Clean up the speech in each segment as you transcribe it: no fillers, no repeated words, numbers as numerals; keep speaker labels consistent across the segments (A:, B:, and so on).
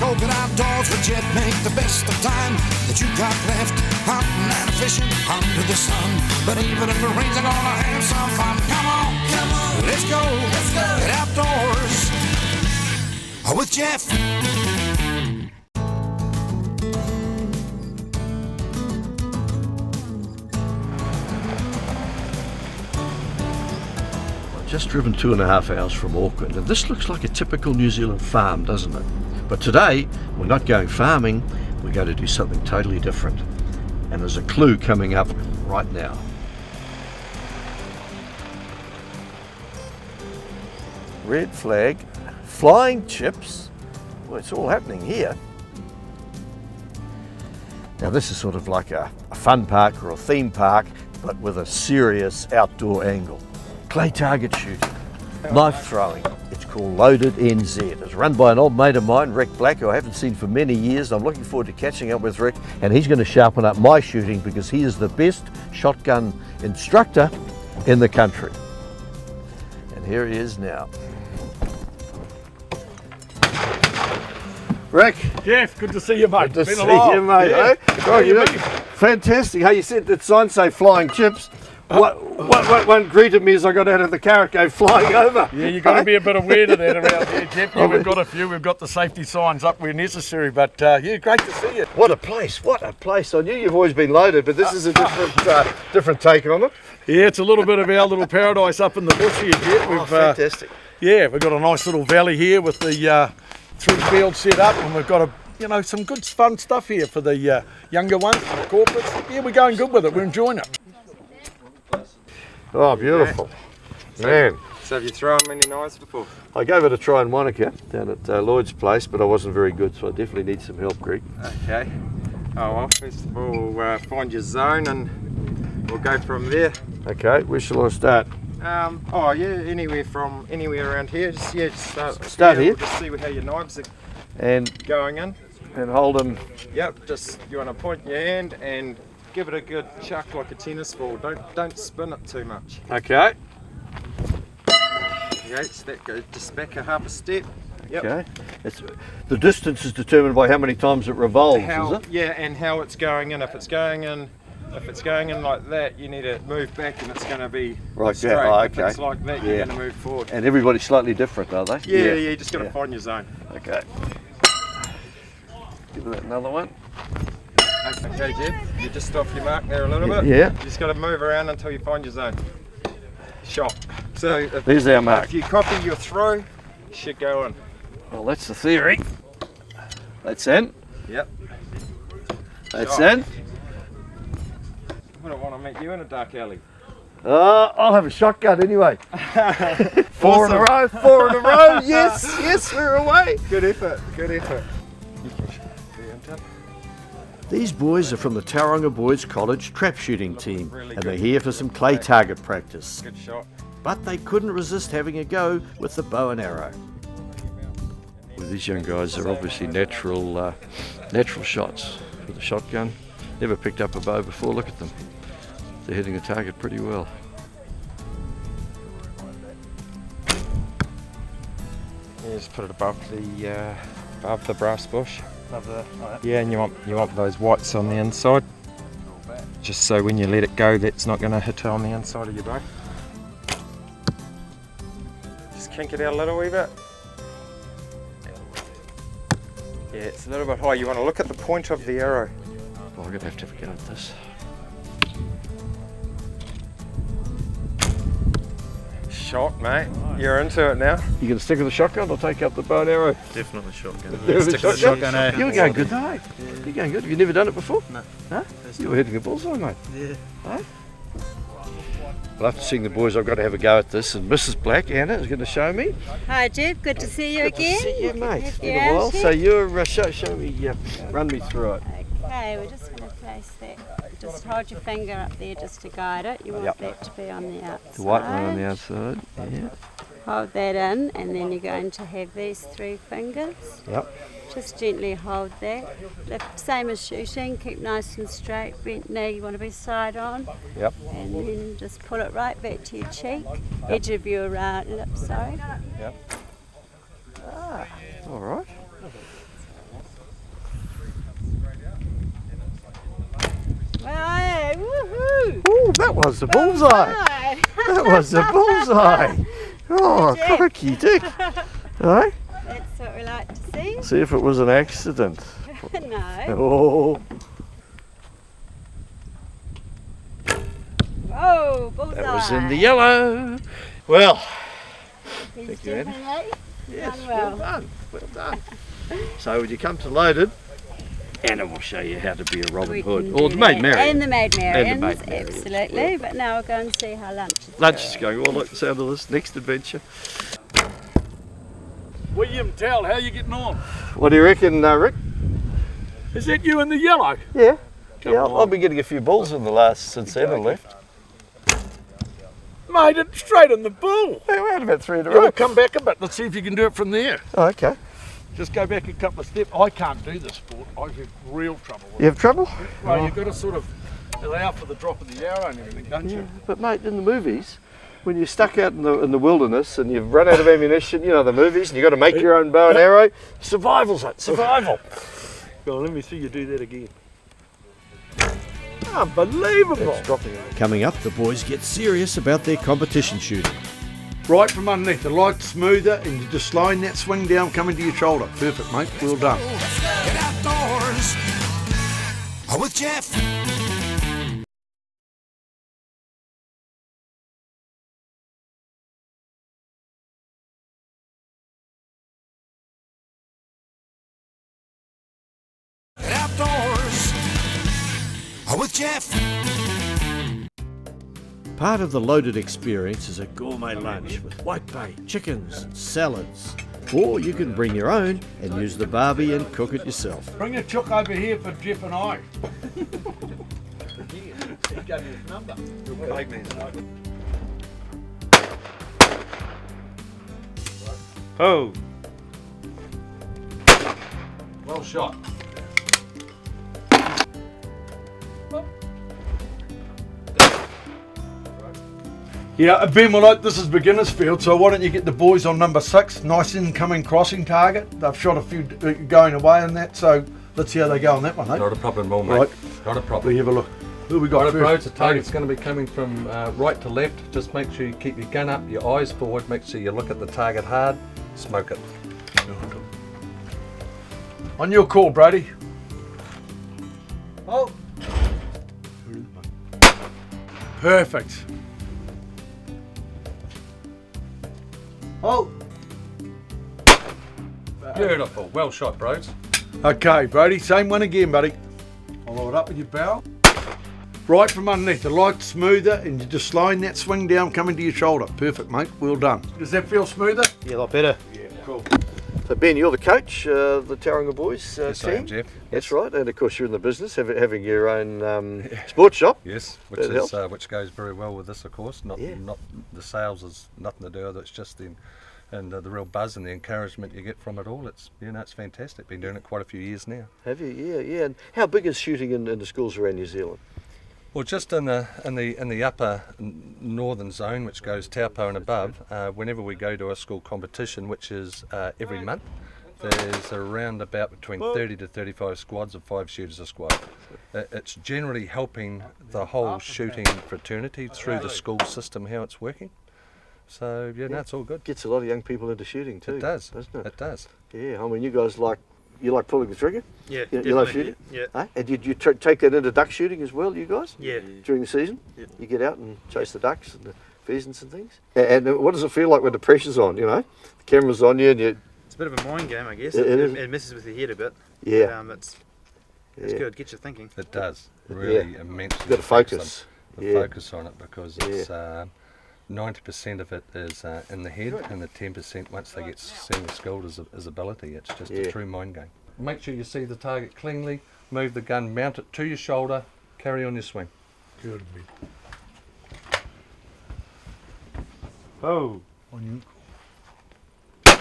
A: Go get outdoors with Geoff, make the best of time that you got left. Hunting and fishing under the sun. But even if it rains, I'm gonna have some fun. Come on, let's go, get outdoors with Geoff.
B: Just driven 2.5 hours from Auckland, and this looks like a typical New Zealand farm, doesn't it? But today, we're not going farming, we're going to do something totally different. And there's a clue coming up right now. Red flag, flying chips. Well, it's all happening here. Now this is sort of like a fun park or a theme park, but with a serious outdoor angle. Clay target shooting, knife throwing. It's called Loaded NZ. It's run by an old mate of mine, Rick Black, who I haven't seen for many years. I'm looking forward to catching up with Rick, and he's going to sharpen up my shooting because he is the best shotgun instructor in the country. And here he is now. Rick.
C: Geoff, good to see you, mate.
B: Good to see you, mate.
C: Yeah.
B: Oh, you know, fantastic. Hey, you said that sign say flying chips. One greeted me as I got out of the car, go flying over.
C: Yeah, you've got to be a bit aware of that around here, Geoff. Yeah, we've got a few. We've got the safety signs up where necessary, but yeah, great to see you.
B: What a place, what a place. I knew you've always been loaded, but this is a different take on it.
C: Yeah, it's a little bit of our little paradise up in the bush here, Geoff.
B: Fantastic.
C: Yeah, we've got a nice little valley here with the 3 fields set up, and we've got some good fun stuff here for the younger ones, the corporates. Yeah, we're going good with it. We're enjoying it.
B: Oh, beautiful. Man.
D: So have you thrown many knives before?
B: I gave it a try in Wanaka down at Lloyd's place, but I wasn't very good, so I definitely need some help, Greg.
D: Okay. Oh well, first of all, find your zone and we'll go from there.
B: Okay, where shall I start?
D: Oh yeah, anywhere around here. Just
B: start here.
D: We'll just see how your knives are going in.
B: And hold them.
D: Yep, just you want to point your hand and give it a good chuck like a tennis ball. Don't spin it too much.
B: Okay.
D: Okay, so that goes just back a half a step. Yep.
B: Okay. The distance is determined by how many times it revolves, is it?
D: Yeah, and how it's going in. If it's going in like that, you need to move back and it's going to be
B: right
D: straight.
B: Oh, okay.
D: If it's like that, you're going to move forward.
B: And everybody's slightly different, are they?
D: Yeah, you just got to find your zone.
B: Okay. Give that another one.
D: Okay, Geoff, you just off your mark there a little bit.
B: Yeah.
D: You just got to move around until you find your zone. Shot. So
B: there's our mark.
D: If you copy your throw, you should go in.
B: Well, that's the theory. That's in.
D: Yep.
B: That's in.
D: I don't want to meet you in a dark alley.
B: I'll have a shotgun anyway. Four in a row. Yes, we're away.
D: Good effort.
B: These boys are from the Tauranga Boys College trap shooting team, and they're here for some clay target practice.
D: Good shot.
B: But they couldn't resist having a go with the bow and arrow. Well, these young guys are obviously natural shots with a shotgun. Never picked up a bow before. Look at them. They're hitting the target pretty well.
D: You just put it above the brass bush. Yeah, and you want those whites on the inside, just so when you let it go, that's not going to hit on the inside of your bow. Just kink it out a little wee bit. Yeah, it's a little bit high. You want to look at the point of the arrow.
B: Oh, I'm going to have a go at this.
D: Shot, mate. You're into it now.
B: You going to stick with the shotgun or take up the bow and arrow?
E: Definitely shotgun.
B: Stick with the shotgun.
E: Eh?
B: You were going good, though. You're going good. Have you never done it before?
E: No.
B: Huh? You were hitting a bullseye, mate.
E: Yeah.
B: Hey? Well, after seeing the boys, I've got to have a go at this, and Mrs. Black, Anna, is going to show me.
F: Hi, Geoff. Good to see you again.
B: Good to see you, mate. It's been
F: Yeah,
B: a while. So you're show me, run me through it.
F: Okay, we're just going to place that. Just hold your finger up there just to guide it. You want that to be on the outside.
B: The white one on the outside. Yeah.
F: Hold that in, and then you're going to have these 3 fingers.
B: Yep.
F: Just gently hold that. The same as shooting. Keep nice and straight. Bent knee. You want to be side on.
B: Yep.
F: And then just pull it right back to your cheek. Edge of your lip. Sorry.
B: Yep. Ah, all right. was the bullseye. That was the bullseye. Oh,
F: Geoff.
B: crikey dick. Right?
F: That's what we like to see.
B: See if it was an accident.
F: No.
B: Oh,
F: Oh, bullseye.
B: that was in the yellow. Well,
F: He's
B: Thank you, Andy.
F: definitely
B: yes,
F: done
B: well
F: well.
B: done, well done. So when you come to Loaded, Anna will show you how to be a Robin
F: We
B: Hood.
F: can
B: Or
F: do
B: the Maid
F: that.
B: Marian.
F: And the Maid Marians,
B: Maid Marians,
F: absolutely. But now we'll go and see how lunch is
B: Lunch is
F: going.
B: going all like the sound of this next adventure.
C: William Tell, how you getting on?
B: What do you reckon, Rick?
C: Is that you in the yellow?
B: Yeah.
C: Come
B: Yeah,
C: on.
B: I've been getting a few balls in the last since Anna left.
C: Made it straight in the bull.
B: Hey, we had about 3 in a
C: Yeah,
B: row.
C: we'll come back a bit. Let's see if you can do it from there.
B: Oh, okay.
C: Just go back a couple of steps. I can't do this sport. I have real trouble with
B: You have trouble?
C: it. Well, you've got to sort of allow for the drop of the arrow and everything, don't you?
B: But mate, in the movies, when you're stuck out in the wilderness and you've run out of ammunition, you know the movies, and you've got to make your own bow and arrow. Survival's it, survival.
C: Well, let me see you do that again. Unbelievable.
B: It's dropping.
A: Coming up, the boys get serious about their competition shooting.
C: Right from underneath, the light's smoother and you're just slowing that swing down, coming to your shoulder. Perfect, mate. Well done.
A: Get outdoors with Geoff. Get outdoors with Geoff. Part of the Loaded experience is a gourmet lunch with whitebait, chickens, and salads. Or you can bring your own and use the barbie and cook it yourself.
C: Bring a chook over here for Geoff and I. He gave me his number.
D: Oh! Well shot.
C: Yeah, Ben, well, this is beginner's field, so why don't you get the boys on number 6, nice incoming crossing target. They've shot a few going away in that, so let's see how they go on that one, eh?
E: Not a problem at all, mate.
C: Right.
E: Not a
C: We
E: problem.
C: have a look. Who we got
E: Right,
C: first?
E: bros, the target's going to be coming from right to left. Just make sure you keep your gun up, your eyes forward, make sure you look at the target hard, smoke it.
C: On your call, Brady. Oh. Perfect. Oh.
E: Beautiful. Well shot, bros.
C: Okay, Brady, same one again, buddy. I'll load it up with your barrel. Right from underneath, the light's smoother and you're just slowing that swing down, coming to your shoulder. Perfect, mate. Well done. Does that feel smoother?
B: Yeah, a lot better.
C: Yeah, cool.
B: So Ben, you're the coach, the Tauranga Boys
E: Yes, I
B: team.
E: am, Geoff.
B: That's right, and of course you're in the business, having your own sports shop.
E: Yes,
B: That helps.
E: which goes very well with this, of course. Not the sales is nothing to do with it. It's just the real buzz and the encouragement you get from it all. It's it's fantastic. Been doing it quite a few years now.
B: Have you? Yeah. And how big is shooting in the schools around New Zealand?
E: Well, just in the upper northern zone, which goes Taupo and above, whenever we go to a school competition, which is every month, there's around about between 30 to 35 squads of 5 shooters a squad. It's generally helping the whole shooting fraternity through the school system, how it's working. So no, it's all good.
B: Gets a lot of young people into shooting too.
E: It does,
B: doesn't it?
E: It does.
B: Yeah, I mean, you guys like pulling the trigger.
G: Yeah,
B: You like
G: definitely.
B: shooting.
G: Yeah.
B: Eh? And did you take that into duck shooting as well, you guys?
G: Yeah.
B: During the season,
G: Yeah.
B: you get out and chase the ducks and the pheasants and things. And what does it feel like when the pressure's on? You know, the camera's on you and you.
G: It's a bit of a mind game, I guess.
B: It is.
G: It messes with your head a bit.
B: Yeah.
G: But, it's
B: Yeah.
G: good. Gets you thinking.
E: It does. Really immensely.
B: You've got to focus.
E: Focus on it because it's 90% of it is in the head, and the 10% once they get senior skilled is ability. It's just a true mind game. Make sure you see the target cleanly, move the gun, mount it to your shoulder, carry on your swing.
C: Good.
E: Oh,
C: On you.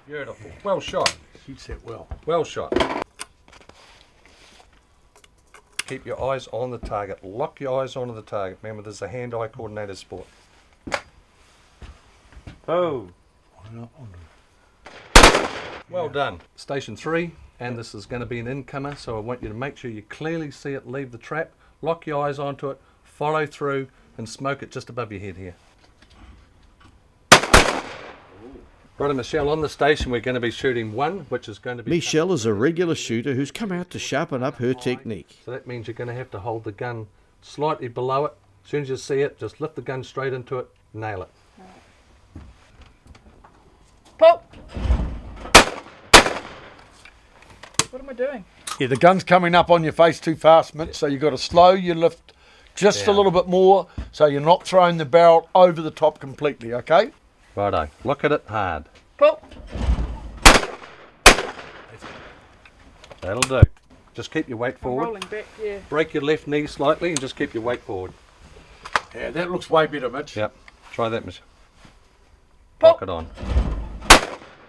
E: beautiful. Well shot.
C: Shoots that well.
E: Well shot. Keep your eyes on the target. Lock your eyes onto the target. Remember, there's a hand-eye coordinated sport. Oh. Well done. Station 3, and this is going to be an incomer, so I want you to make sure you clearly see it leave the trap, lock your eyes onto it, follow through, and smoke it just above your head here. Right, Michelle, on the station we're going to be shooting one, which is going to be...
B: Michelle is a regular shooter who's come out to sharpen up her technique.
E: So that means you're going to have to hold the gun slightly below it. As soon as you see it, just lift the gun straight into it, nail it.
H: Pop! What am I doing?
C: Yeah, the gun's coming up on your face too fast, Mitch, so you've got to slow your lift just a little bit more so you're not throwing the barrel over the top completely, okay?
E: Righto, look at it hard.
H: Pop!
E: That'll do. Just keep your weight
H: I'm
E: forward.
H: rolling back, yeah.
E: Break your left knee slightly and just keep your weight forward.
C: Yeah, that looks way better, Mitch.
E: Yep, try that, Michelle.
H: Pop.
E: Lock it on.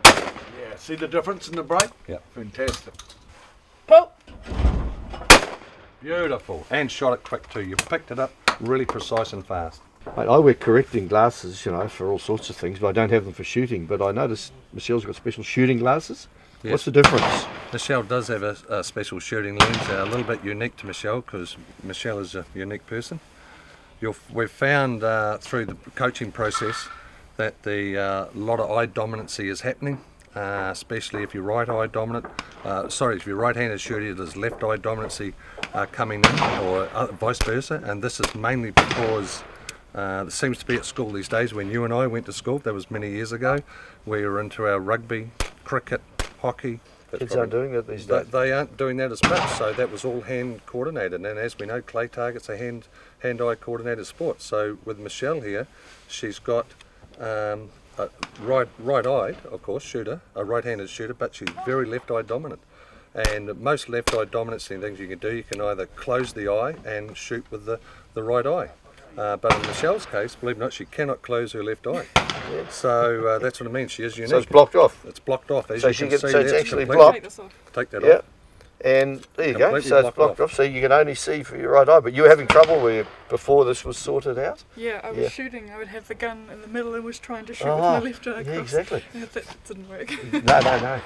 C: Yeah, see the difference in the break?
E: Yep.
C: Fantastic.
H: Pop!
E: Beautiful. And shot it quick too. You picked it up really precise and fast.
B: I wear correcting glasses, you know, for all sorts of things, but I don't have them for shooting. But I noticed Michelle's got special shooting glasses.
E: Yes.
B: What's the difference?
E: Michelle does have a special shooting lens, a little bit unique to Michelle because Michelle is a unique person. We've found through the coaching process that the lot of eye dominancy is happening, especially if you're right eye dominant. If you're right-handed shooter, there's left eye dominancy coming in, or vice versa. And this is mainly because there seems to be at school these days. When you and I went to school, that was many years ago, we were into our rugby, cricket, hockey.
B: Kids aren't doing that these days.
E: They aren't doing that as much, so that was all hand coordinated. And as we know, clay targets are hand-eye coordinated sport. So with Michelle here, she's got a right-eyed, of course, shooter, a right-handed shooter, but she's very left-eye dominant. And most left-eye dominancy things you can do, you can either close the eye and shoot with the right eye. But in Michelle's case, believe it or not, she cannot close her left eye. So that's what I mean. She is unique.
B: So it's blocked off.
E: It's blocked off. As
B: So
E: you
B: she
E: can
B: gets,
E: see
B: so it's
E: there,
B: actually
E: completely-
H: Take
B: blocked.
H: this off.
E: Take that
B: Yeah.
E: off.
B: And there you go.
E: Completely
B: So it's
E: blocked
B: blocked
E: off.
B: off. So you can only see for your right eye. But you were having trouble where before this was sorted out.
H: Yeah, I was
B: Yeah.
H: shooting. I would have the gun in the middle and was trying to shoot
B: Ah,
H: with my left eye across.
B: yeah, exactly.
H: That didn't work.
B: No.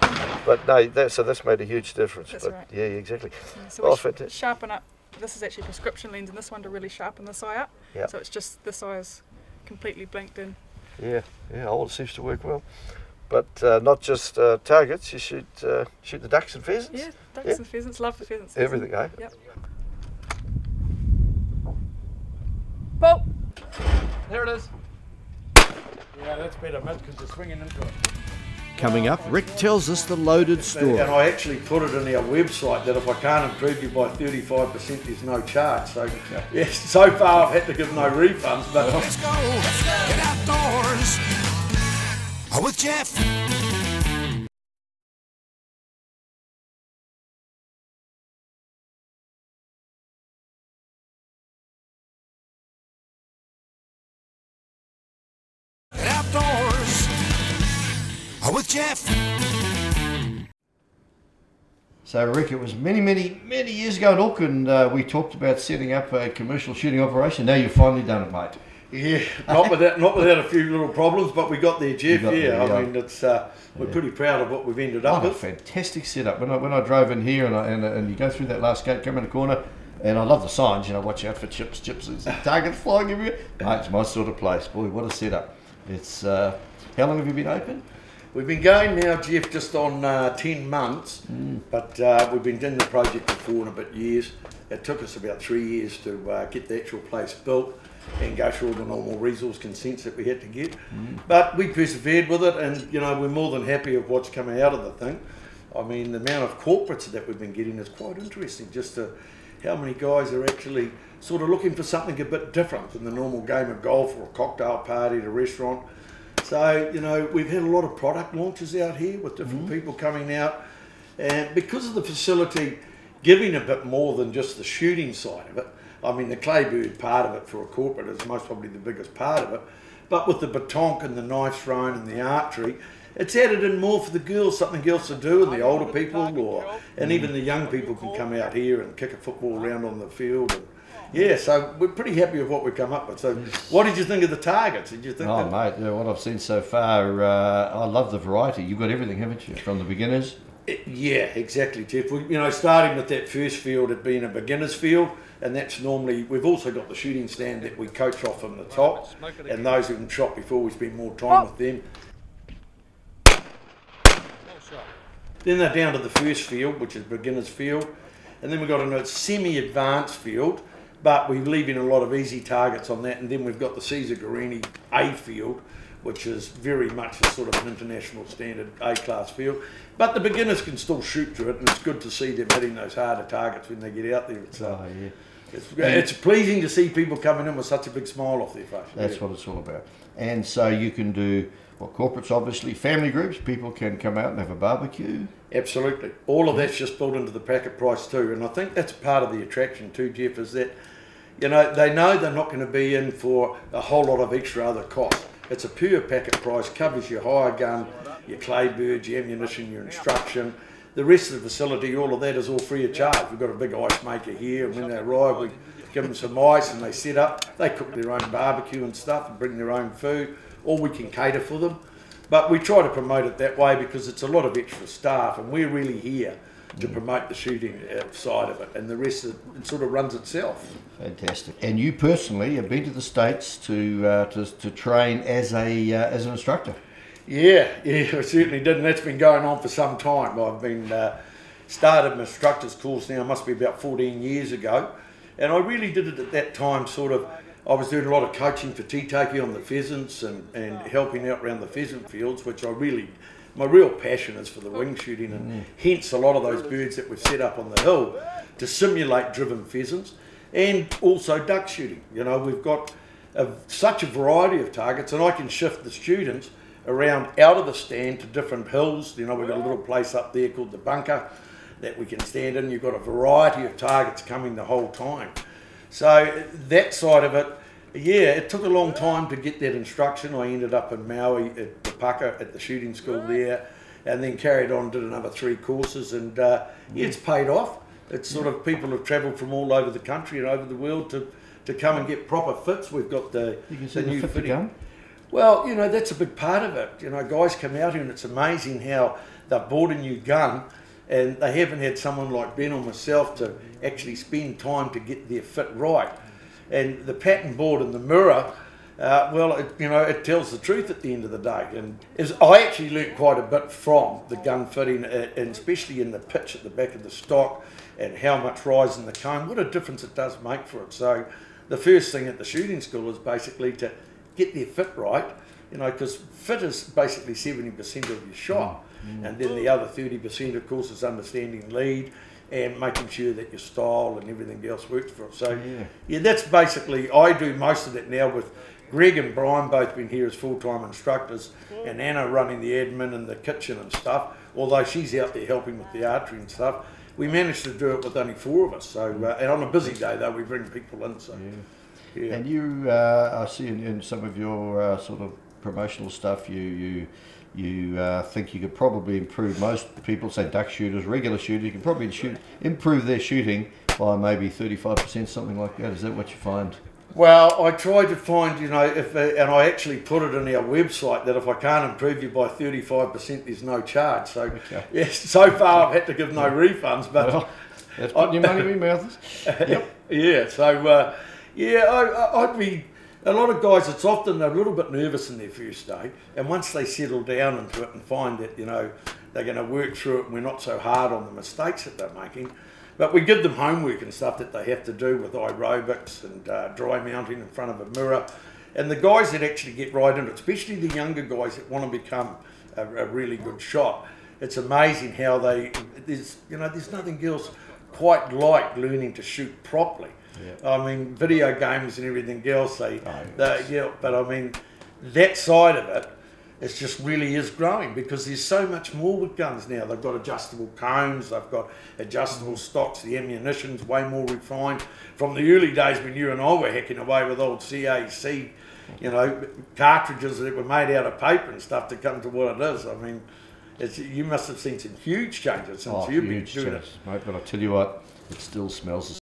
B: But no, so that's made a huge difference.
H: That's
B: but
H: right.
B: yeah, exactly.
H: Yeah, so
B: Oh,
H: we
B: fantastic.
H: sharpen up. This is actually prescription lens, and this one to really sharpen this eye up.
B: Yeah.
H: So it's just this eye is completely blanked in.
B: Yeah. All it seems to work well. But not just targets. You shoot the ducks and pheasants.
H: Yeah, ducks
B: Yeah.
H: and pheasants. Love the pheasants.
B: Everything, eh?
H: Yep. Pop!
E: There it is.
C: Yeah, that's better, Mitch, because you're swinging into it.
B: Coming up, Rick tells us the loaded story.
C: And I actually put it in our website that if I can't improve you by 35%, there's no charge. So, yes, so far I've had to give no refunds, but
A: Let's go, get outdoors with Geoff. Get outdoors with Geoff.
B: So, Rick, it was many years ago in Auckland, we talked about setting up a commercial shooting operation. Now you've finally done it, mate.
C: yeah, not without a few little problems, but we got there, Geoff.
B: got there, yeah.
C: I mean, it's we're pretty proud of what we've ended up
B: What a
C: with.
B: fantastic setup. When I drove in here and you go through that last gate, come in the corner, and I love the signs, you know, watch out for chips, targets flying everywhere. Mate, it's my sort of place. Boy, what a setup. It's, how long have you been open?
C: We've been going now, Geoff, just on 10 months, but we've been doing the project for 4 and a bit years. It took us about 3 years to get the actual place built and go through all the normal resource consents that we had to get. But we persevered with it, and you know, we're more than happy with what's coming out of the thing. I mean, the amount of corporates that we've been getting is quite interesting, just to how many guys are actually sort of looking for something a bit different than the normal game of golf or a cocktail party at a restaurant. So, you know, we've had a lot of product launches out here with different people coming out, and because of the facility giving a bit more than just the shooting side of it, I mean, the claybird part of it for a corporate is most probably the biggest part of it, but with the batonk and the knife throwing and the archery, it's added in more for the girls, something else to do, and the older people, and even the young people can come out here and kick a football around on the field. And, yeah, so we're pretty happy with what we've come up with. So, what did you think of the targets? Did you think?
B: Oh, mate, what I've seen so far, I love the variety. You've got everything, haven't you? From the beginners
C: Yeah, exactly, Geoff. Starting with that first field, it being a beginner's field, and that's normally, we've also got the shooting stand that we coach off from the top, and those who can shot before, we spend more time with them. Then they're down to the first field, which is beginner's field, and then we've got a semi-advanced field, but we're leaving a lot of easy targets on that, and then we've got the Caesar Guarini A field, which is very much a sort of an international standard A-class field. But the beginners can still shoot through it, and it's good to see them hitting those harder targets when they get out there. It's pleasing to see people coming in with such a big smile off their face.
B: That's what it's all about. And so you can do, well, corporates obviously, family groups, people can come out and have a barbecue.
C: Absolutely. All of that's just built into the packet price too, and I think that's part of the attraction too, Geoff, is that, they know they're not going to be in for a whole lot of extra other costs. It's a pure packet price, covers your hire gun, your clay birds, your ammunition, your instruction. The rest of the facility, all of that is all free of charge. We've got a big ice maker here, and when they arrive, we give them some ice and they set up. They cook their own barbecue and stuff and bring their own food, or we can cater for them. But we try to promote it that way because it's a lot of extra staff, and we're really here to promote the shooting side of it, and the rest of it sort of runs itself.
B: Fantastic. And you personally have been to the States to train as an instructor?
C: Yeah, I certainly did, and that's been going on for some time. I've been started my instructor's course now, must be about 14 years ago, and I really did it at that time I was doing a lot of coaching for T-Taki on the pheasants and helping out around the pheasant fields, which my real passion is for the wing shooting, and hence a lot of those birds that we've set up on the hill to simulate driven pheasants, and also duck shooting. We've got such a variety of targets, and I can shift the students around out of the stand to different hills. We've got a little place up there called the bunker that we can stand in. You've got a variety of targets coming the whole time. So that side of it, it took a long time to get that instruction. I ended up in Maui at the Pucka at the shooting school there, and then carried on, did another 3 courses, and it's paid off. It's sort of, people have travelled from all over the country and over the world to come and get proper fits. We've got the new fitting gun. Well, that's a big part of it. Guys come out here and it's amazing how they've bought a new gun and they haven't had someone like Ben or myself to actually spend time to get their fit right. And the pattern board and the mirror, it tells the truth at the end of the day. And I actually learnt quite a bit from the gun fitting, and especially in the pitch at the back of the stock and how much rise in the cone, what a difference it does make for it. So the first thing at the shooting school is basically to get their fit right, because fit is basically 70% of your shot. And then the other 30%, of course, is understanding lead and making sure that your style and everything else works for it. So, that's basically, I do most of that now with Greg and Brian, both been here as full-time instructors, and Anna running the admin and the kitchen and stuff, although she's out there helping with the archery and stuff. We managed to do it with only 4 of us. So, and on a busy day, though, we bring people in. So,
B: And you, I see in some of your sort of promotional stuff, you think you could probably improve, most people say duck shooters, regular shooters, you can probably improve their shooting by maybe 35%, something like that. Is that what you find?
C: Well, I try to find, and I actually put it on our website that if I can't improve you by 35%, there's no charge. So, yes, so far I've had to give no refunds, but
B: well, that's putting your money in your mouth.
C: Yep. So, I'd be. A lot of guys, it's often they're a little bit nervous in their first day, and once they settle down into it and find that they're going to work through it, and we're not so hard on the mistakes that they're making, but we give them homework and stuff that they have to do with aerobics and dry mounting in front of a mirror, and the guys that actually get right into it, especially the younger guys that want to become a really good shot, it's amazing how there's nothing else quite like learning to shoot properly. I mean, video games and everything else, but I mean, that side of it, it just really is growing because there's so much more with guns now. They've got adjustable cones, they've got adjustable stocks, the ammunition's way more refined. From the early days when you and I were hacking away with old CAC, cartridges that were made out of paper and stuff to come to what it is. I mean, you must have seen some huge changes since you've been doing it.
B: Mate, but I tell you what, it still smells